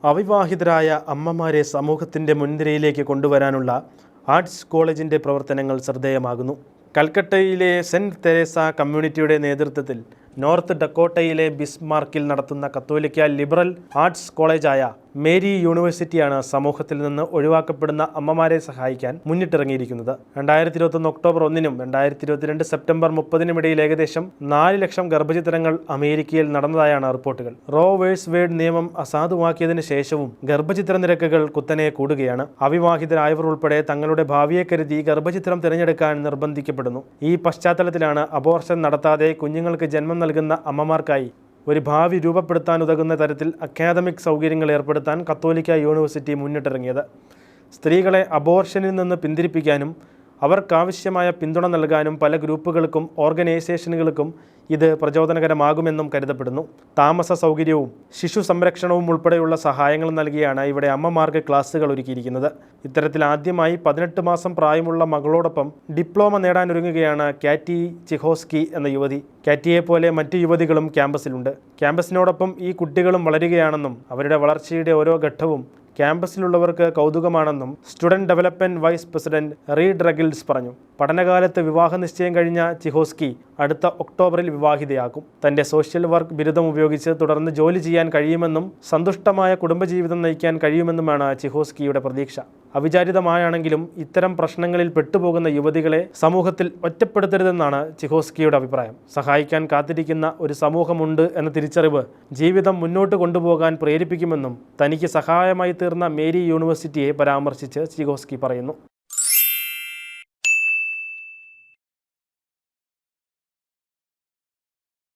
അവിവാഹിതരായ അമ്മമാരെ സമൂഹത്തിൻ്റെ മുൻനിരയിലേക്ക് കൊണ്ടുവരാനുള്ള ആർട്സ് കോളേജിൻ്റെ പ്രവർത്തനങ്ങൾ ശ്രദ്ധേയമാകുന്നു. കൽക്കട്ടയിലെ സെൻറ്റ് തെരേസ കമ്മ്യൂണിറ്റിയുടെ നേതൃത്വത്തിൽ നോർത്ത് ഡക്കോട്ടയിലെ ബിസ്മാർക്കിൽ നടത്തുന്ന കത്തോലിക്ക ലിബറൽ ആർട്സ് കോളേജായ മേരി യൂണിവേഴ്സിറ്റിയാണ് സമൂഹത്തിൽ നിന്ന് ഒഴിവാക്കപ്പെടുന്ന അമ്മമാരെ സഹായിക്കാൻ മുന്നിട്ടിറങ്ങിയിരിക്കുന്നത്. 2021 ഒക്ടോബർ 1-നും 2022 സെപ്റ്റംബർ 30-നും ഇടയിൽ ഏകദേശം 4 ലക്ഷം ഗർഭഛിദ്രങ്ങൾ അമേരിക്കയിൽ നടന്നതായാണ് റിപ്പോർട്ടുകൾ. റോ വേഴ്സ് വേഡ് നിയമം അസാധുവാക്കിയതിനു ശേഷവും ഗർഭഛിദ്ര നിരക്കുകൾ കുത്തനെ കൂടുകയാണ്. അവിവാഹിതരായവർ ഉൾപ്പെടെ തങ്ങളുടെ ഭാവിയെ കരുതി ഗർഭഛിദ്രം തിരഞ്ഞെടുക്കാൻ നിർബന്ധിക്കപ്പെടുന്നു. ഈ പശ്ചാത്തലത്തിലാണ് അബോർഷൻ നടത്താതെ കുഞ്ഞുങ്ങൾക്ക് ജന്മം നൽകുന്ന അമ്മമാർക്കായി ഒരു ഭാവി രൂപപ്പെടുത്താനുതകുന്ന തരത്തിൽ അക്കാദമിക് സൗകര്യങ്ങൾ ഏർപ്പെടുത്താൻ കത്തോലിക്ക യൂണിവേഴ്സിറ്റി മുന്നിട്ടിറങ്ങിയത്. സ്ത്രീകളെ അബോർഷനിൽ നിന്ന് പിന്തിരിപ്പിക്കാനും അവർക്കാവശ്യമായ പിന്തുണ നൽകാനും പല ഗ്രൂപ്പുകൾക്കും ഓർഗനൈസേഷനുകൾക്കും ഇത് പ്രചോദനകരമാകുമെന്നും കരുതപ്പെടുന്നു. താമസ സൗകര്യവും ശിശു സംരക്ഷണവും ഉൾപ്പെടെയുള്ള സഹായങ്ങൾ നൽകിയാണ് ഇവിടെ അമ്മമാർക്ക് ക്ലാസുകൾ ഒരുക്കിയിരിക്കുന്നത്. ഇത്തരത്തിൽ ആദ്യമായി 18 മാസം പ്രായമുള്ള മകളോടൊപ്പം ഡിപ്ലോമ നേടാനൊരുങ്ങുകയാണ് കാറ്റി ചിഹോസ്കി എന്ന യുവതി. കാറ്റിയെപ്പോലെ മറ്റ് യുവതികളും ക്യാമ്പസിലുണ്ട്. ക്യാമ്പസിനോടൊപ്പം ഈ കുട്ടികളും വളരുകയാണെന്നും അവരുടെ വളർച്ചയുടെ ഓരോ ഘട്ടവും ക്യാമ്പസിലുള്ളവർക്ക് കൗതുകമാണെന്നും student development vice president Reid Ruggles പറഞ്ഞു. പഠനകാലത്ത് വിവാഹ നിശ്ചയം കഴിഞ്ഞ ചിഹോസ്കി അടുത്ത ഒക്ടോബറിൽ വിവാഹിതയാകും. തൻ്റെ സോഷ്യൽ വർക്ക് ബിരുദം ഉപയോഗിച്ച് തുടർന്ന് ജോലി ചെയ്യാൻ കഴിയുമെന്നും സന്തുഷ്ടമായ കുടുംബജീവിതം നയിക്കാൻ കഴിയുമെന്നുമാണ് ചിഹോസ്കിയുടെ പ്രതീക്ഷ. അവിചാരിതമായാണെങ്കിലും ഇത്തരം പ്രശ്നങ്ങളിൽ പെട്ടുപോകുന്ന യുവതികളെ സമൂഹത്തിൽ ഒറ്റപ്പെടുത്തരുതെന്നാണ് ചിഹോസ്കിയുടെ അഭിപ്രായം. സഹായിക്കാൻ കാത്തിരിക്കുന്ന ഒരു സമൂഹമുണ്ട് എന്ന തിരിച്ചറിവ് ജീവിതം മുന്നോട്ട് കൊണ്ടുപോകാൻ പ്രേരിപ്പിക്കുമെന്നും തനിക്ക് സഹായമായി തീർന്ന മേരി യൂണിവേഴ്സിറ്റിയെ പരാമർശിച്ച് ചിഹോസ്കി പറയുന്നു.